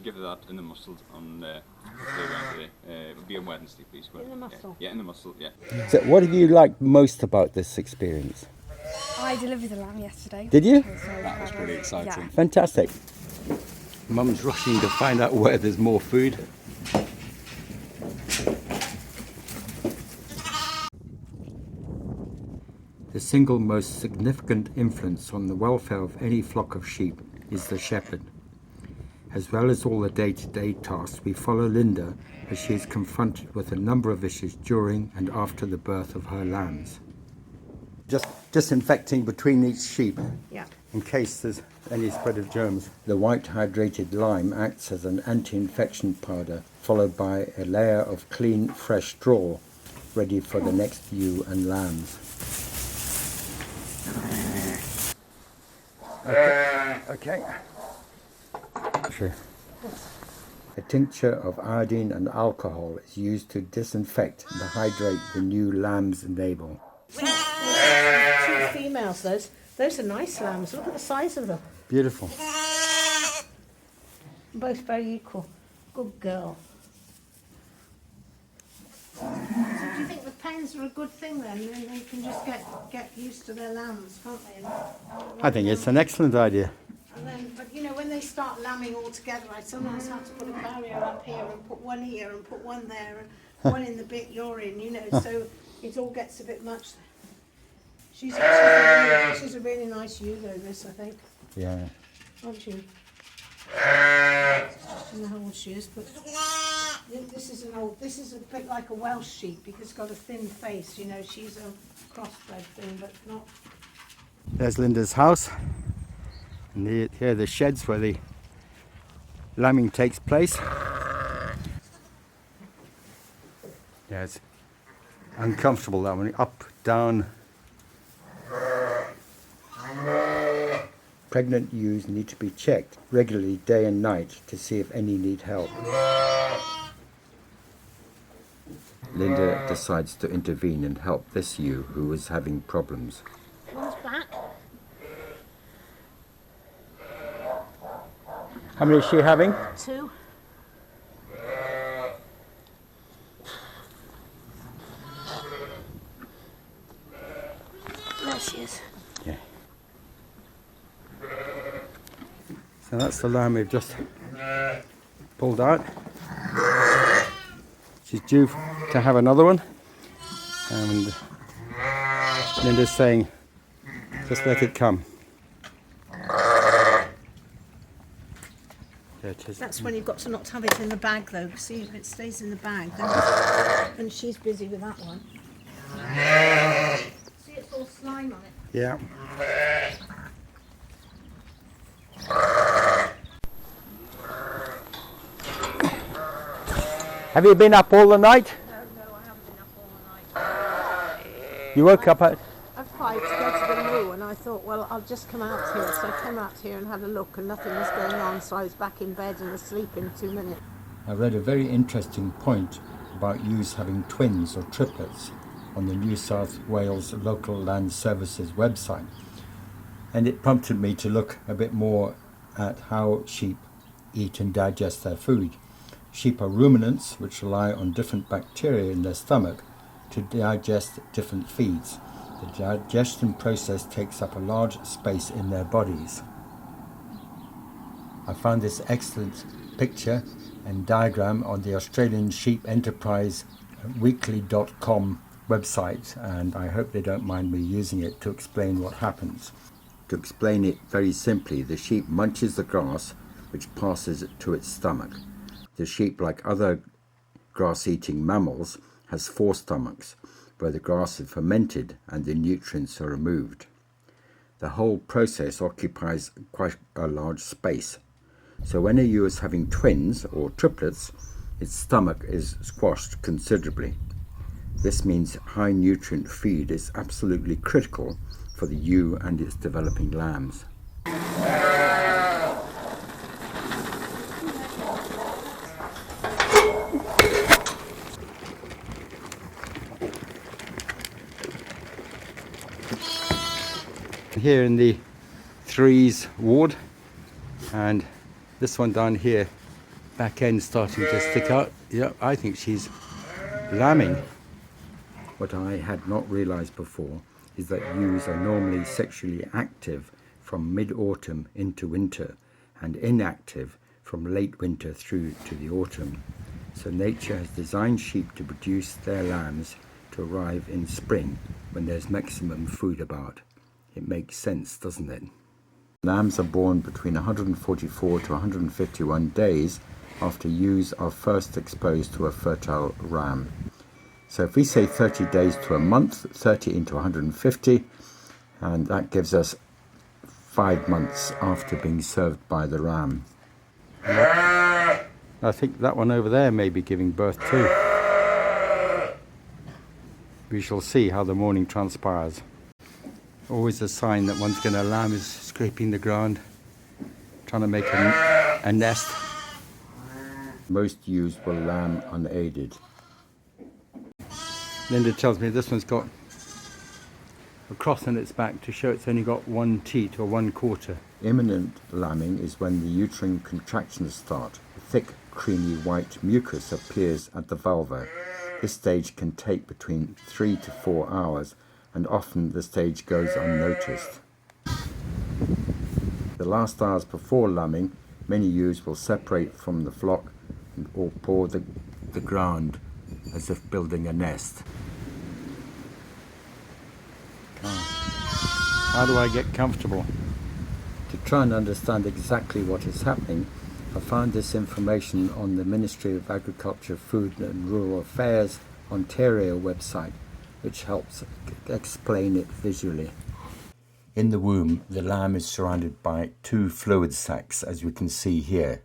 can give her that in the muscle on Wednesday. It will be on Wednesday, please. In the muscle? Yeah, in the muscle, yeah. So what have you liked most about this experience? I delivered the lamb yesterday. Did you? That was pretty exciting. Yeah. Fantastic. Mum's rushing to find out where there's more food. The single most significant influence on the welfare of any flock of sheep is the shepherd. As well as all the day-to-day tasks, we follow Linda as she is confronted with a number of issues during and after the birth of her lambs. Just disinfecting between each sheep, Yeah. in case there's any spread of germs. The white hydrated lime acts as an anti-infection powder, followed by a layer of clean, fresh straw, ready for the next ewe and lambs. Okay. Sure. A tincture of iodine and alcohol is used to disinfect and hydrate the new lamb's navel. Two females, those are nice lambs. Look at the size of them. Beautiful. Both very equal. Good girl. So do you think the pens are a good thing then? They can just get used to their lambs, can't they? I think it's an excellent idea. And then, but you know, when they start lambing all together, I sometimes have to put a barrier up here and put one here and put one there and one in the bit you're in, you know, so it all gets a bit much. She's a really nice ewe though, this, I think. Yeah. Aren't you? I don't know how old she is, but this is a bit like a Welsh sheep because it's got a thin face, you know, she's a crossbred thing, but not. There's Linda's house. And here are the sheds where the lambing takes place. Yeah, it's uncomfortable that one. Up, down. Pregnant ewes need to be checked regularly day and night to see if any need help. Linda decides to intervene and help this ewe who is having problems. One's back. How many is she having? 2. There she is. Yeah. So that's the lamb we've just pulled out. She's due to have another one. And Linda's saying, just let it come. That's when you've got to not have it in the bag though. See, if it stays in the bag, then she's busy with that one. See, it's all slime on it. Yeah. Have you been up all the night? No, I haven't been up all the night. You woke up at... I tried to go to the loo and I thought, well, I'll just come out here. So I came out here and had a look and nothing was going on, so I was back in bed and asleep in 2 minutes. I read a very interesting point about ewes having twins or triplets on the New South Wales Local Land Services website. And it prompted me to look a bit more at how sheep eat and digest their food. Sheep are ruminants which rely on different bacteria in their stomach to digest different feeds. The digestion process takes up a large space in their bodies. I found this excellent picture and diagram on the Australian Sheep Enterprise weekly.com website, and I hope they don't mind me using it to explain what happens. To explain it very simply, the sheep munches the grass which passes to its stomach. The sheep, like other grass-eating mammals, has 4 stomachs, where the grass is fermented and the nutrients are removed. The whole process occupies quite a large space. So when a ewe is having twins or triplets, its stomach is squashed considerably. This means high nutrient feed is absolutely critical for the ewe and its developing lambs. Here in the 3s ward, and this one down here back end starting to stick out. Yeah, I think she's lambing. What I had not realized before is that ewes are normally sexually active from mid-autumn into winter and inactive from late winter through to the autumn. So nature has designed sheep to produce their lambs to arrive in spring when there's maximum food about. It makes sense, doesn't it? Lambs are born between 144 to 151 days after ewes are first exposed to a fertile ram. So if we say 30 days to a month, 30 into 150, and that gives us 5 months after being served by the ram. I think that one over there may be giving birth too. We shall see how the morning transpires. Always a sign that one's going to lamb is scraping the ground, trying to make a nest. Most ewes will lamb unaided. Linda tells me this one's got a cross on its back to show it's only got 1 teat or 1/4. Imminent lambing is when the uterine contractions start. A thick, creamy white mucus appears at the vulva. This stage can take between 3 to 4 hours, and often the stage goes unnoticed. The last hours before lambing, many ewes will separate from the flock or paw the ground as if building a nest. How do I get comfortable? To try and understand exactly what is happening, I found this information on the Ministry of Agriculture, Food and Rural Affairs Ontario website, which helps explain it visually. In the womb, the lamb is surrounded by 2 fluid sacs, as we can see here.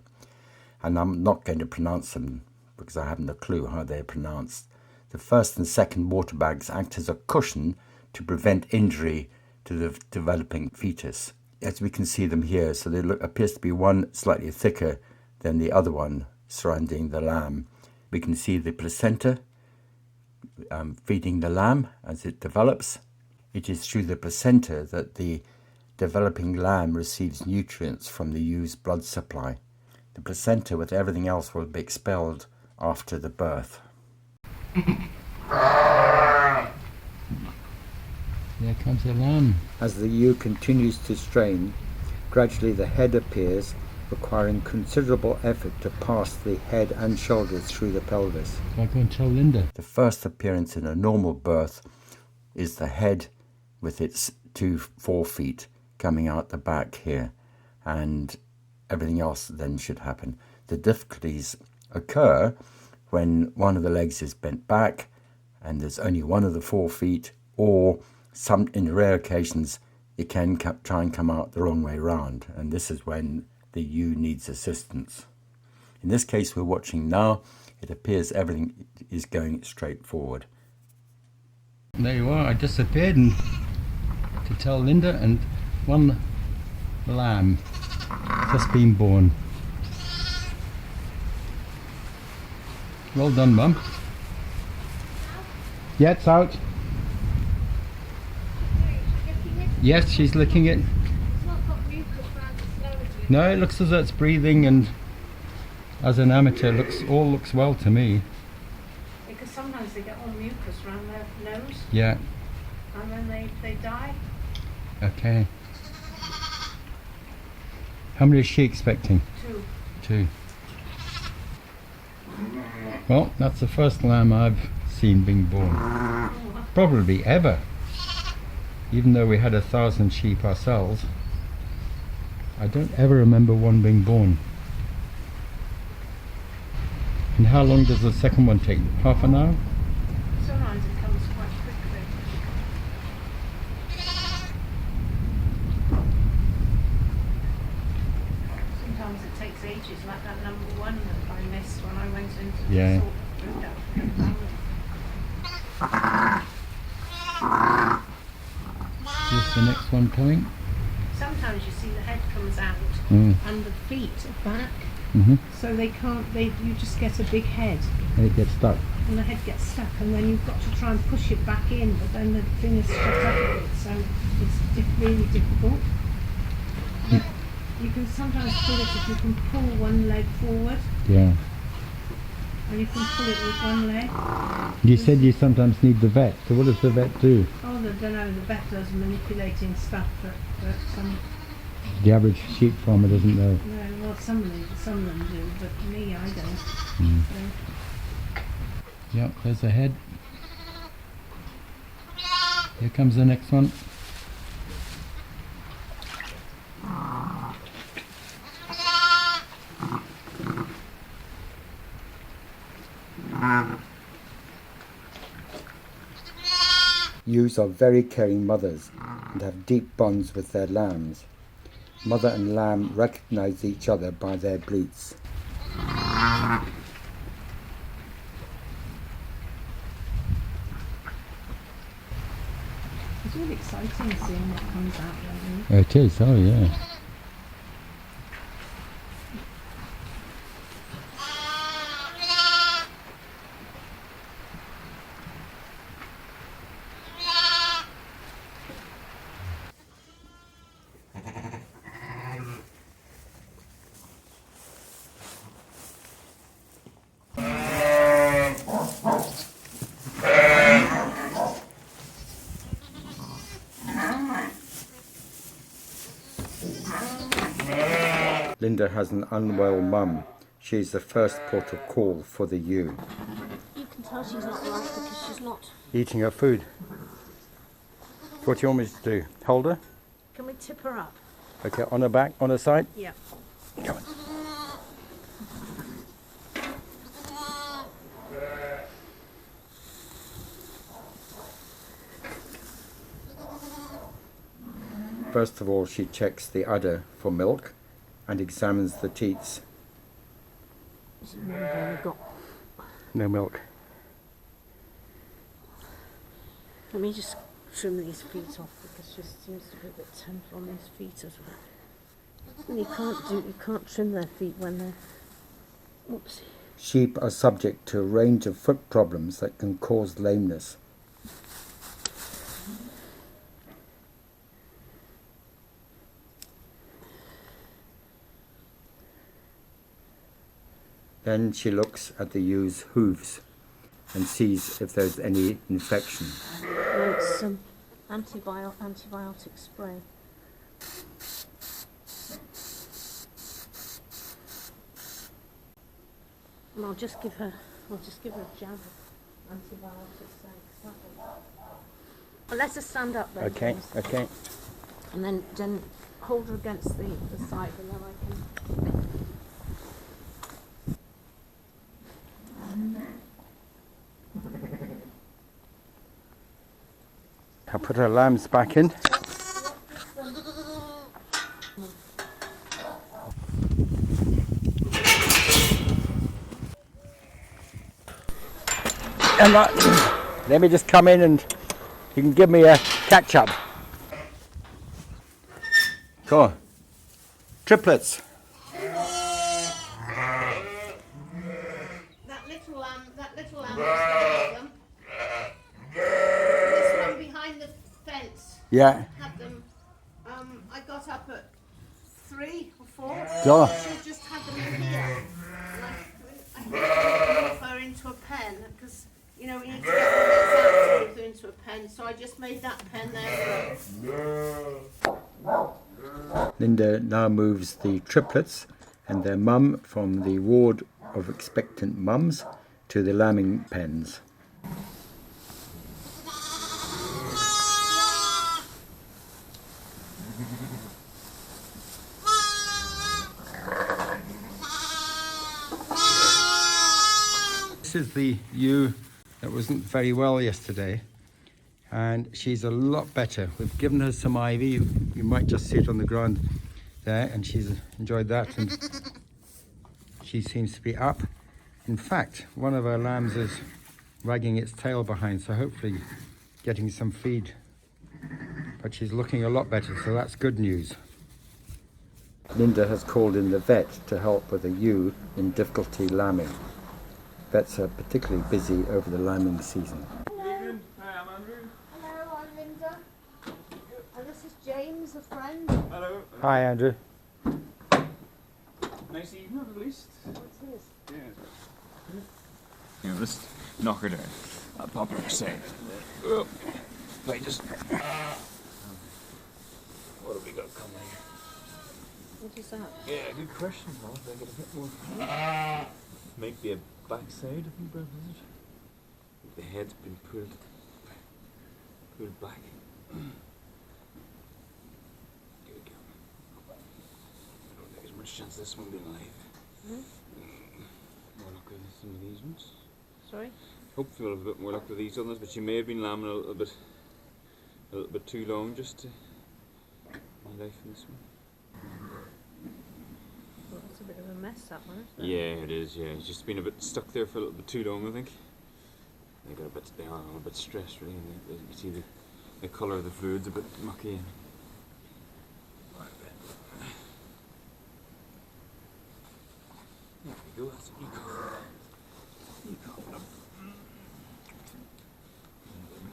And I'm not going to pronounce them because I haven't a clue how they're pronounced. The first and second water bags act as a cushion to prevent injury to the developing fetus. As we can see them here, so there appears to be one slightly thicker than the other one surrounding the lamb. We can see the placenta feeding the lamb as it develops. It is through the placenta that the developing lamb receives nutrients from the ewe's blood supply. The placenta with everything else will be expelled after the birth. There comes the lamb. As the ewe continues to strain, gradually the head appears, requiring considerable effort to pass the head and shoulders through the pelvis. I go and tell Linda. The first appearance in a normal birth is the head with its 2 forefeet coming out the back here, and everything else then should happen. The difficulties occur when one of the legs is bent back and there's only one of the 4 feet, or in rare occasions it can try and come out the wrong way round, and this is when the ewe needs assistance. In this case we're watching now, it appears everything is going straight forward. There you are, I disappeared and to tell Linda, and one lamb just been born. Well done, Mum. Yeah, it's out. Yes, she's licking it. It's not got mucus around its nose. No, it looks as though it's breathing, and as an amateur, all looks well to me. Because sometimes they get all mucus around their nose. Yeah. And then they die. Okay. How many is she expecting? 2. 2. Well, that's the first lamb I've seen being born. Probably ever. Even though we had 1,000 sheep ourselves, I don't ever remember one being born. And how long does the second one take? Half an hour? Sometimes it comes quite quickly. Sometimes it takes ages, like that number 1 that I missed when I went into Yeah. the sort of food out. Is the next one coming? Sometimes you see the head comes out and the feet are back, so you just get a big head. And it gets stuck. And the head gets stuck, and then you've got to try and push it back in, but then the thing is stuck up a bit, so it's really difficult. But you can sometimes pull it if you can pull one leg forward. Yeah. you can pull it with one leg. You said you sometimes need the vet, so what does the vet do? Oh, I don't know, the vet does manipulating stuff that some... The average sheep farmer doesn't know. No, well, some of them do, but me, I don't. Mm. So. Yep, there's a head. Here comes the next one. Ewes are very caring mothers and have deep bonds with their lambs. Mother and lamb recognize each other by their bleats. It's really exciting seeing what comes out, really. It is, oh yeah. Linda has an unwell mum. She is the first port of call for the ewe. You can tell she's not right because she's not. Eating her food. What do you want me to do? Hold her? Can we tip her up? Okay, on her back, on her side? Yeah. Come on. First of all, she checks the udder for milk and examines the teats. No milk. Let me just trim these feet off because she seems to be a bit tense on these feet as well. You can't trim their feet when they're... Whoopsie. Sheep are subject to a range of foot problems that can cause lameness. Then she looks at the ewe's hooves and sees if there's any infection. No, it's some antibiotic spray. And I'll just give her a jab of antibiotics. Well, let her stand up then. Okay, please. okay. And then hold her against the side and then I can... I'll put her lambs back in. And let me just come in and you can give me a catch up. Go on. Triplets. That little lamb was them. This one behind the fence. Yeah. Had them. I got up at 3 or 4. Go. She just had them in here. And I couldn't move her into a pen because you know we need to get her out into a pen. So I just made that pen there for her. Linda now moves the triplets and their mum from the ward of expectant mums to the lambing pens. This is the ewe that wasn't very well yesterday, and she's a lot better. We've given her some IV. You might just see it on the ground there, and she's enjoyed that, and she seems to be up. In fact, one of our lambs is wagging its tail behind, so hopefully getting some feed. But she's looking a lot better, so that's good news. Linda has called in the vet to help with a ewe in difficulty lambing. Vets are particularly busy over the lambing season. Hello. Hi, I'm Andrew. Hello, I'm Linda. And this is James, a friend. Hello. Hi, Andrew. Nice evening at least. What's his? Yeah. You know, just knock her down. I'll pop her aside. Oh, if I just... what have we got coming here? What is that? Yeah, good question. I'll get a bit more. Might be a backside of the bird, is it? The head's been pulled back. Good girl. I don't think there's much chance of this one being alive. More luck with some of these ones. Sorry? Hopefully we'll have a bit more luck with these others, but she may have been lambing a little bit too long just to my life in this one. Well, that's a bit of a mess, that one, isn't it? Yeah, it is. Yeah, it's just been a bit stuck there for a little bit too long, I think. They are a bit stressed, really. And you can see the colour of the fluid's a bit mucky. And there we go. That's what you call it. You call it up.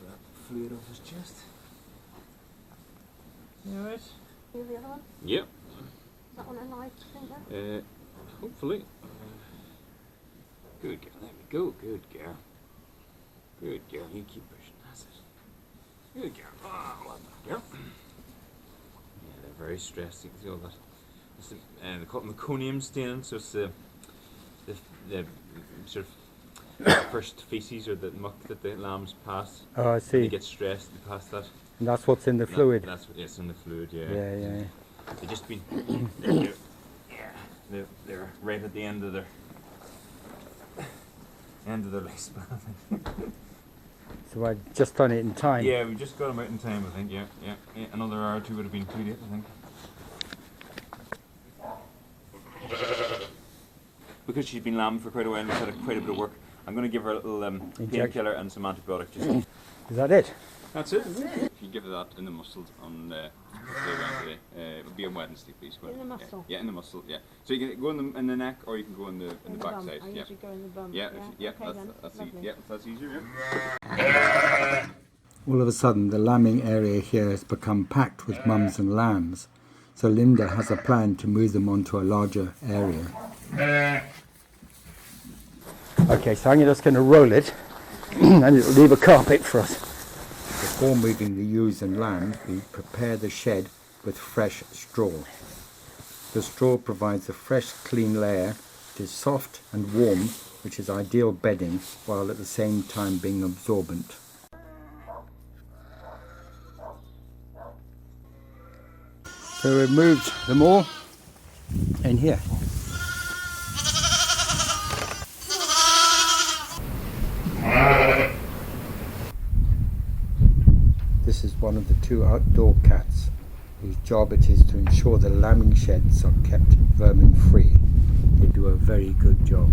That fluid off his chest. You alright? You the other one? Yep. Is that one alive, do you think? Hopefully. Good girl. There we go. Good girl. Good girl. You keep pushing. That's it. Good girl. Oh, well done, girl. Yeah, they're very stressed. You can see all that. It's they call it meconium staining, so it's the sort of first feces or the muck that the lambs pass. Oh, I see. They get stressed and pass that. And that's what's in the fluid. That's what it's in the fluid. Yeah. Yeah. They just been they're right at the end of their lifespan. So I just done it in time. Yeah, we just got them out in time, I think. Yeah. Another hour or two would have been too late, I think. Because she's been lambing for quite a while and we've had quite a bit of work, I'm going to give her a little painkiller and some antibiotic. Is that it? That's it. If you give her that in the muscles on playground today, it would be on Wednesday, please. In the muscle? Yeah, in the muscle, yeah. So you can go in the neck or you can go in the back side. I usually go in the bum. Yeah, Okay, that's easier, yeah. All of a sudden the lambing area here has become packed with mums and lambs. So Linda has a plan to move them onto a larger area. Okay, so I'm just going to roll it and it'll leave a carpet for us. Before moving the ewes and lambs, we prepare the shed with fresh straw. The straw provides a fresh, clean layer. It is soft and warm, which is ideal bedding, while at the same time being absorbent. So we've moved them all in here. This is one of the two outdoor cats whose job it is to ensure the lambing sheds are kept vermin free. They do a very good job.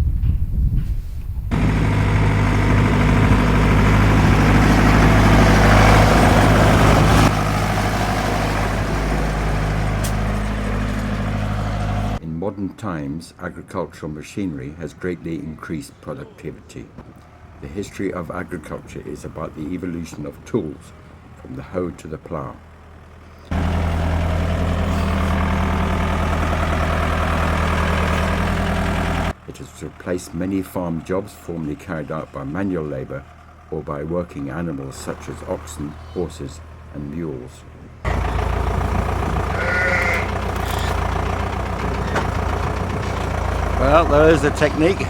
In modern times, agricultural machinery has greatly increased productivity. The history of agriculture is about the evolution of tools, from the hoe to the plough. It has replaced many farm jobs formerly carried out by manual labour or by working animals such as oxen, horses and mules. Well, there is a technique.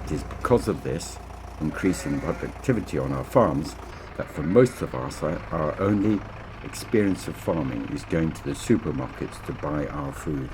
It is because of this increasing productivity on our farms that for most of us our only experience of farming is going to the supermarkets to buy our food.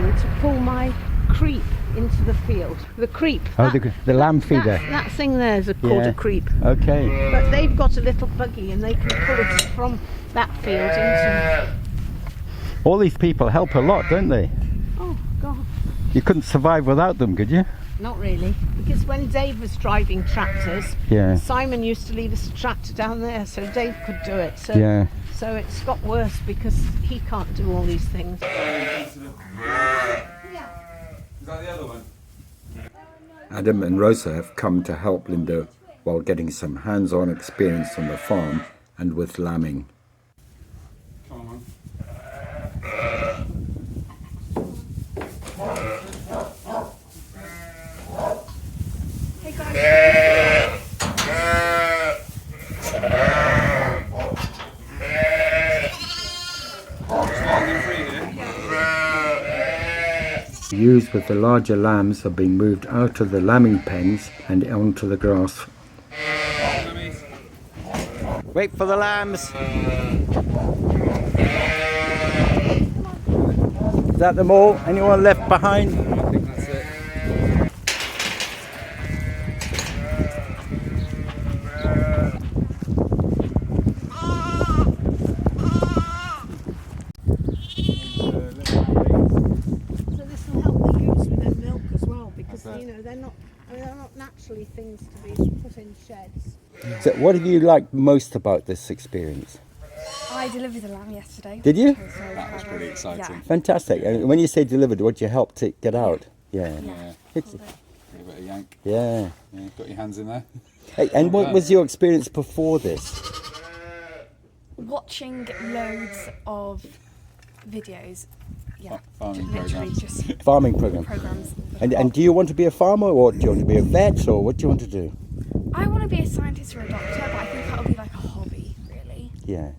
To pull my creep into the field. The creep. Oh, the lamb feeder. That thing there is called a creep. Okay. But they've got a little buggy and they can pull it from that field into... All these people help a lot, don't they? Oh, God. You couldn't survive without them, could you? Not really. Because when Dave was driving tractors, Simon used to leave us a tractor down there so Dave could do it. So, so it's got worse because he can't do all these things. Yeah. Is that the other one? Adam and Rosa have come to help Linda while getting some hands-on experience on the farm and with lambing. Come on. Hey guys. The ewes with the larger lambs are being moved out of the lambing pens and onto the grass. Wait for the lambs! Is that them all? Anyone left behind? I think that's it. So this will help the ewes with their milk as well, because you know they're not naturally things to be put in sheds. So what have you liked most about this experience? I delivered the lamb yesterday. Did you? That was pretty exciting. Yeah. Fantastic. And when you say delivered, what did you help to get out? Yeah. Yeah. It's, Give a bit of yank. yeah. Yeah, got your hands in there. Hey, and what was your experience before this? Watching loads of videos. Yeah. Farming literally programs. just Farming program. programs. And do you want to be a farmer, or do you want to be a vet, or what do you want to do? I want to be a scientist or a doctor, but I think that'll be like a hobby, really. Yeah.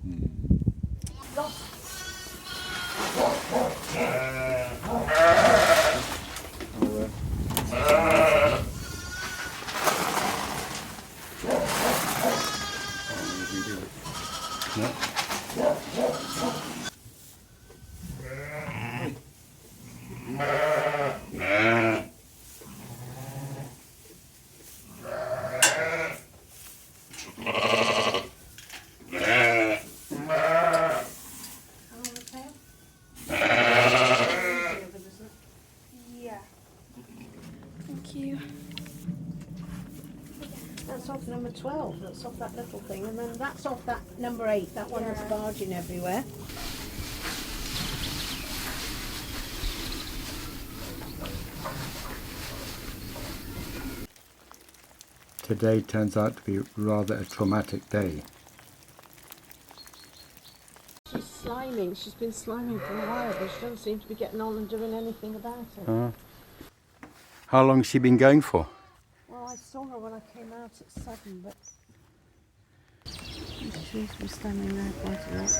Yeah. Thank you. That's off number 12. That's off that little thing, and then that's off that number 8. That one that's barging everywhere. Today turns out to be rather a traumatic day. She's sliming. She's been sliming for a while, but she doesn't seem to be getting on and doing anything about it. How long's she been going for? Well, I saw her when I came out at 7, but she seems to be standing there quite a lot.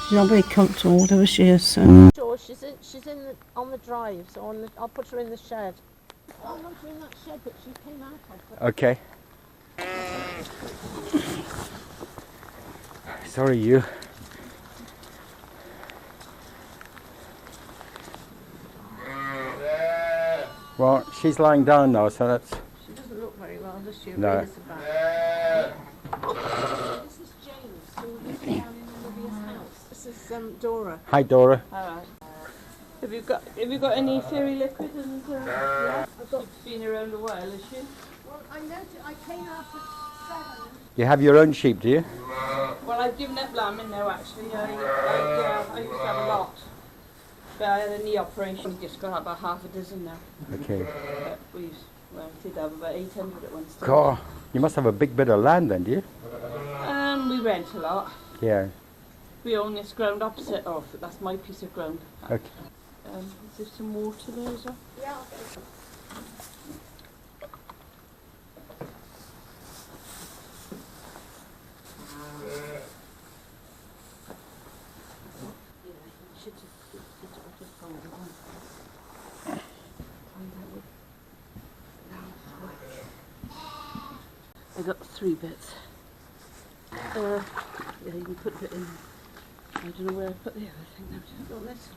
She's not very comfortable, whatever she is. So. Sure, she's on the drive, so I'll put her in the shed. I want her in that shed that she came out of. Okay. Sorry, you. Well, she's lying down now, so that's... She doesn't look very well, does she? No. This is James, who lives down in Olivia's house. This is Dora. Hi, Dora. Alright. Have you got any fairy liquid and yeah? I've got been around a while, has she? Well, I noticed I came out at 7. You have your own sheep, do you? Well, I've given up lambing now actually. I used to have a lot. But I had a knee operation, we just got about half a dozen now. Okay. But we did have about 800 at one stage. God, you must have a big bit of land then, do you? We rent a lot. Yeah. We own this ground opposite. Oh, that's my piece of ground. Okay. Is there some water there as well? Yeah. I got 3 bits. Yeah, you can put it in. I don't know where I put the other thing now. On this.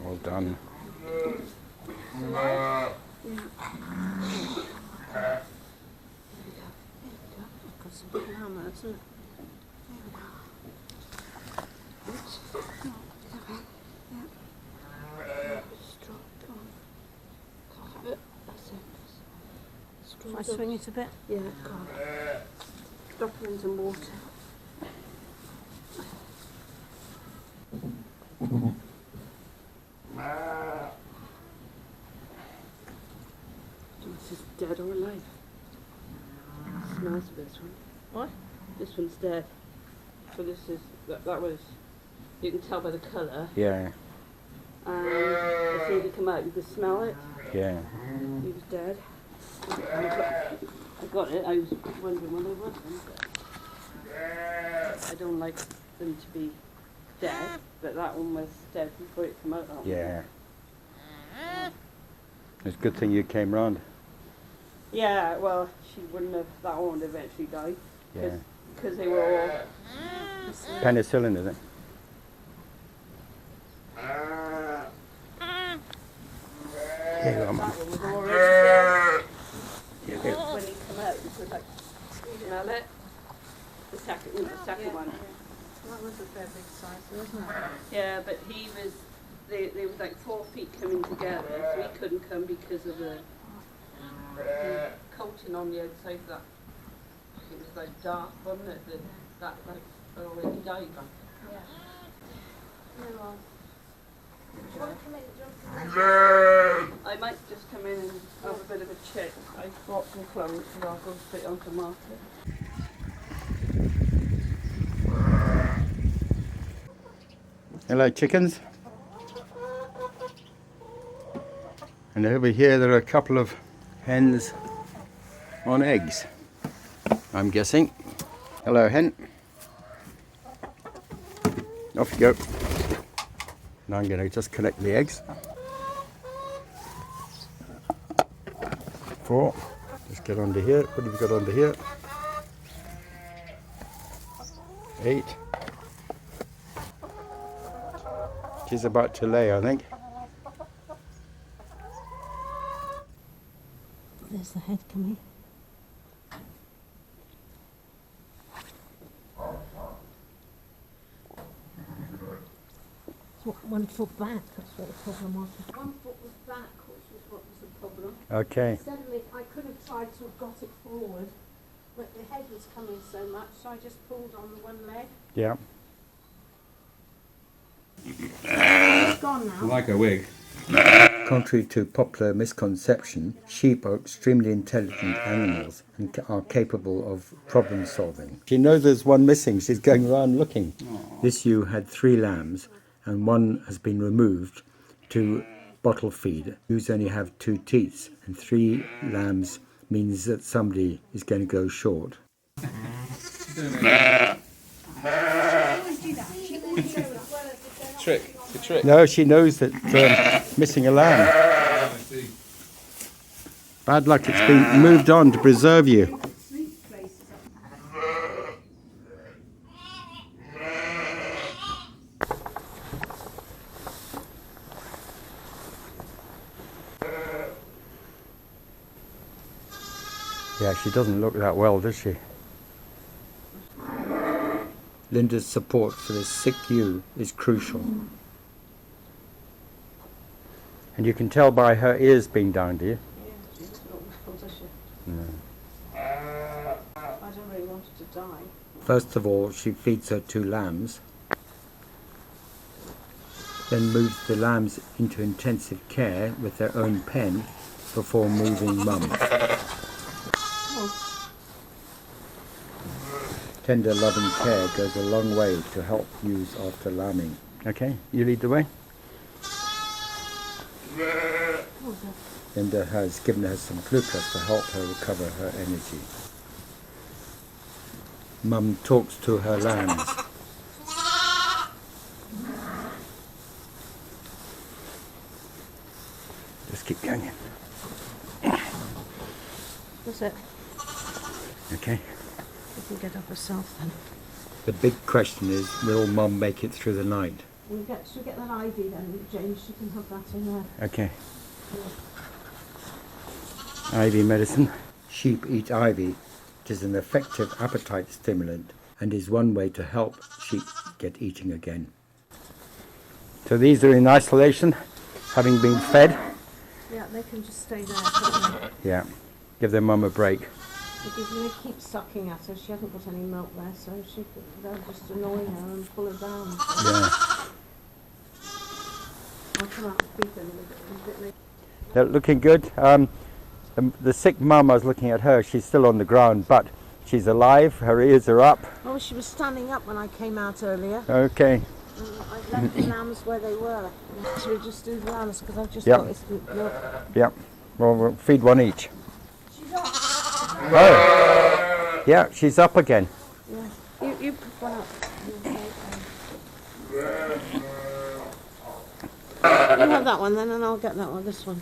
Well done. Got some big hammer, isn't it? Oops. No, okay. Yeah. That's it. Shall I swing it a bit? Yeah, go on. drop them in some water. This is dead or alive. Smells of this one. What? This one's dead. So this is, that was, you can tell by the colour. Yeah, And as soon as it came out, you could smell it. yeah. He was dead. I got it. I was wondering when they was. I don't like them to be dead, but that one was dead before it came out. That one. Yeah. It's a good thing you came round. Yeah. Well, she wouldn't have. That one would eventually die. Yeah. Because they were all. Penicillin, is it? Here you go, That Mum. one was already dead. When he came out, it was like, smell it. The second one. That was a fair big size, wasn't it? Yeah, but he was. They was like 4 feet coming together, so he couldn't come because of the coating on the outside of that. It was like dark, wasn't it? That like already died. Like. Yeah. I might just come in and have a bit of a check. I bought some clothes and I'll go straight onto market. Hello, chickens. And over here there are a couple of hens on eggs, I'm guessing. Hello, hen. Off you go. Now I'm going to just collect the eggs. 4. Just get under here. What have you got under here? 8. She's about to lay, I think. There's the head coming. It's 1 foot back, that's what the problem was. 1 foot was back, which was what was the problem. Okay. Suddenly, I could have tried to have got it forward, but the head was coming so much, so I just pulled on the one leg. Yeah. It's gone now. Like a wig. Contrary to popular misconception, sheep are extremely intelligent animals and are capable of problem solving. She knows there's one missing. She's going around looking. Aww. This ewe had 3 lambs and 1 has been removed to bottle feed. Ewes only have 2 teats and 3 lambs means that somebody is going to go short. Trick. It's a trick. No, she knows that missing a lamb. Bad luck, it's been moved on to preserve you. Yeah, she doesn't look that well, does she? Linda's support for this sick ewe is crucial. And you can tell by her ears being down, do you? Yeah, she's not well, does she? No. I don't really want her to die. First of all, she feeds her 2 lambs, then moves the lambs into intensive care with their own pen before moving Mum. Tender loving care goes a long way to help ewes after lambing. Okay, you lead the way. Linda has given her some glucose to help her recover her energy. Mum talks to her lambs. Just keep going. That's it. Okay. You can get up herself then. The big question is, will Mum make it through the night? Should we get that ivy then, James? She can have that in there. Okay. Ivy medicine. Sheep eat ivy. It is an effective appetite stimulant and is one way to help sheep get eating again. So these are in isolation, having been fed. Yeah, they can just stay there. Yeah. Give their mum a break. Because they keep sucking at her. She hasn't got any milk there, so they'll just annoy her and pull her down. So Yeah. I'll come out and feed them a bit later. They're looking good. The sick mum, I was looking at her, she's still on the ground, but she's alive, her ears are up. Oh, she was standing up when I came out earlier. Okay. I left the lambs where they were. So we just do the lambs because I've just Yep. got this milk. Yep. Well, we'll feed one each. She's up. Oh. Yeah, she's up again. Yeah. You pick one up. You have that one then, and I'll get that one. This one.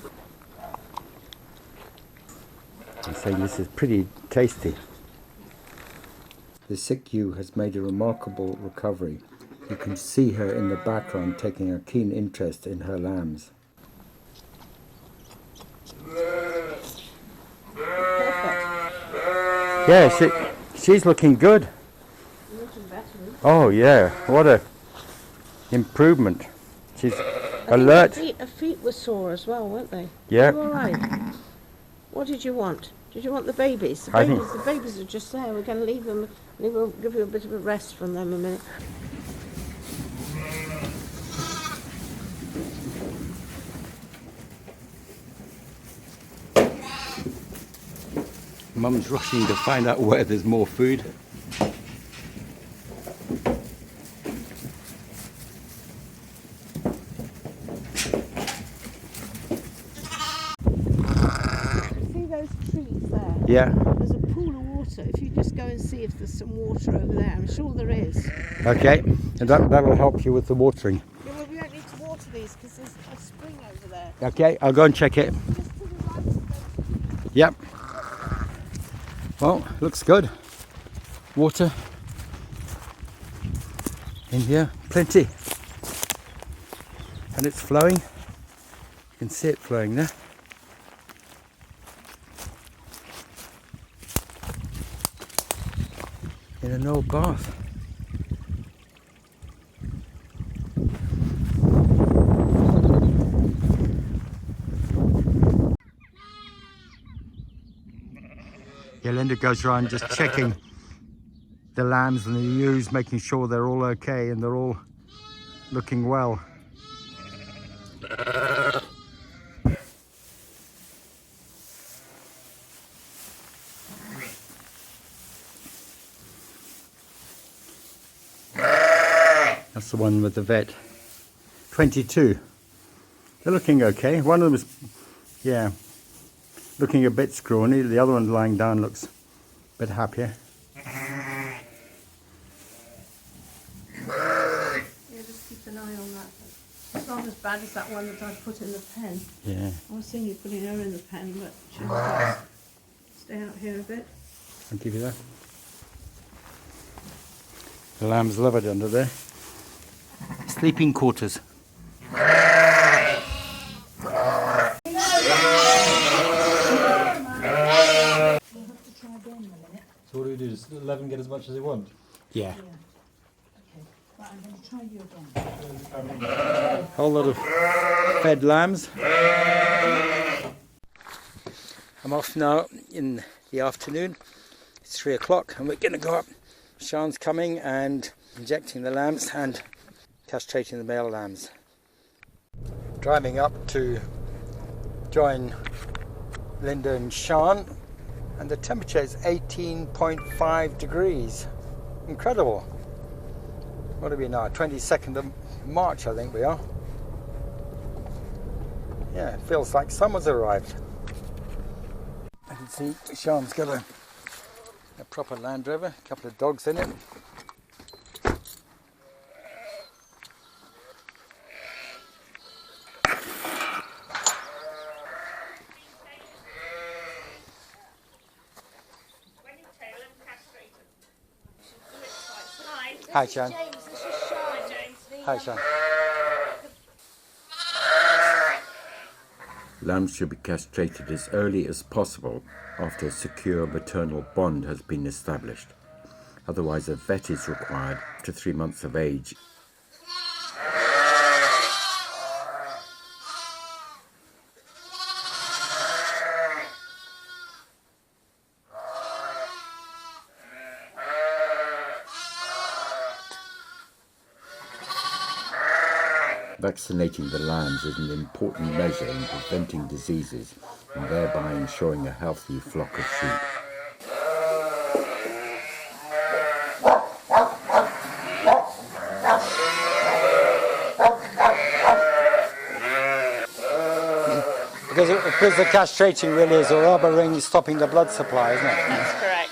I'm saying this is pretty tasty. The sick ewe has made a remarkable recovery. You can see her in the background taking a keen interest in her lambs. Yeah, she's looking good. Oh yeah, what a improvement. She's alert. Her feet were sore as well, weren't they? Yeah. You all right? What did you want? Did you want the babies? I think- The babies are just there. We're going to leave them. We'll give you a bit of a rest from them a minute. Mum's rushing to find out where there's more food. See those trees there? Yeah. There's a pool of water. If you just go and see if there's some water over there, I'm sure there is. Okay. And that will help you with the watering. Yeah, well, we don't need to water these because there's a spring over there. Okay, I'll go and check it. Just to the right of those. Yep. Well, looks good. Water in here, plenty. And it's flowing. You can see it flowing there. In an old bath. Yeah, Linda goes around just checking the lambs and the ewes, making sure they're all okay and they're all looking well. That's the one with the vet. 22. They're looking okay. One of them is, yeah, looking a bit scrawny. The other one lying down looks a bit happier. Yeah, just keep an eye on that. It's not as bad as that one that I put in the pen. Yeah. I was seeing you putting her in the pen, but she'll just stay out here a bit. I'll give you that. The lambs love it under there. Sleeping quarters. So what do we do? Does 11 get as much as they want? Yeah. Right, I'm going to try you again. Whole lot of fed lambs. I'm off now in the afternoon. It's 3 o'clock and we're going to go up. Sean's coming and injecting the lambs and castrating the male lambs. Driving up to join Linda and Sean, and the temperature is 18.5 degrees. Incredible. What are we now? 22nd of March, I think we are. Yeah, it feels like summer's arrived. I can see Sean's got a proper Land Rover, a couple of dogs in it. Hi, Sean. James, this is Sean. James. Hi, Sean. Lambs should be castrated as early as possible after a secure maternal bond has been established. Otherwise, a vet is required up to 3 months of age. Vaccinating the lambs is an important measure in preventing diseases and thereby ensuring a healthy flock of sheep. Because the castrating really is a rubber ring stopping the blood supply, isn't it? That's correct.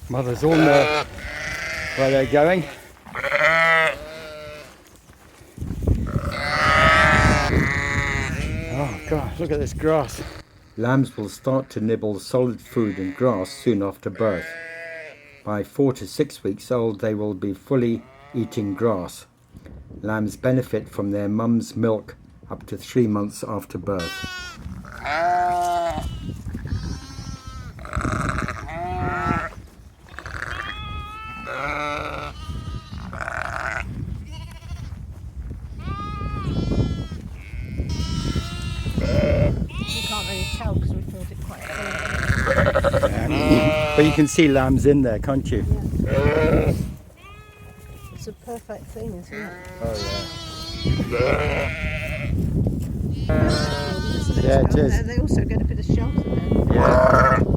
Mothers all know where they're going. Oh God, look at this grass. Lambs will start to nibble solid food and grass soon after birth. By 4 to 6 weeks old, they will be fully eating grass. Lambs benefit from their mum's milk up to 3 months after birth. Tell because we filled it quite full. But you can see lambs in there, can't you? Yeah. It's a perfect thing, isn't it? Oh yeah. Yeah, it is. And they also get a bit of shelter then. Yeah.